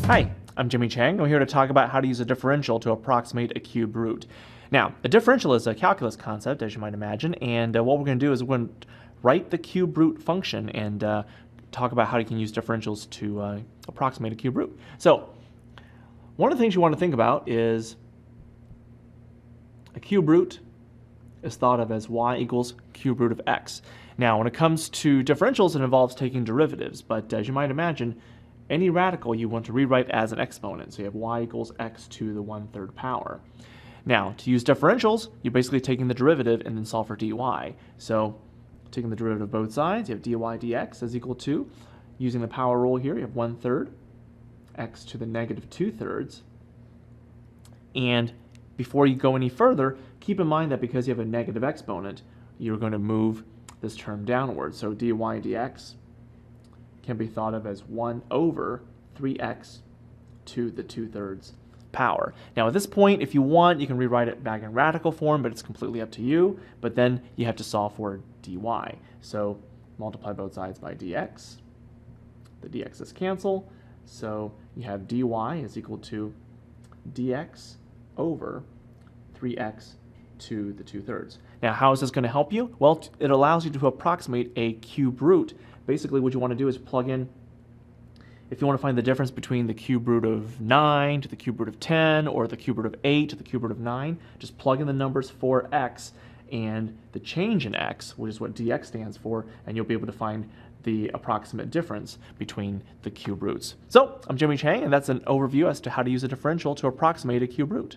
Hi, I'm Jimmy Chang. I'm here to talk about how to use a differential to approximate a cube root. Now, a differential is a calculus concept, as you might imagine, and what we're going to do is we're going to write the cube root function and talk about how you can use differentials to approximate a cube root. So, one of the things you want to think about is a cube root is thought of as y equals cube root of x. Now, when it comes to differentials, it involves taking derivatives, but as you might imagine, any radical you want to rewrite as an exponent. So you have y equals x to the 1/3 power. Now, to use differentials, you're basically taking the derivative and then solve for dy. So taking the derivative of both sides, you have dy dx is equal to, using the power rule here, you have 1/3 x to the negative 2/3. And before you go any further, keep in mind that because you have a negative exponent, you're going to move this term downwards. So dy dx can be thought of as 1 over 3x to the 2/3 power. Now at this point, if you want, you can rewrite it back in radical form, but it's completely up to you. But then you have to solve for dy. So multiply both sides by dx. The dx's cancel. So you have dy is equal to dx over 3x to the 2/3. Now, how is this going to help you? Well, it allows you to approximate a cube root. Basically, what you want to do is plug in, if you want to find the difference between the cube root of 9 to the cube root of 10, or the cube root of 8 to the cube root of 9, just plug in the numbers for x and the change in x, which is what dx stands for, and you'll be able to find the approximate difference between the cube roots. So, I'm Jimmy Chang, and that's an overview as to how to use a differential to approximate a cube root.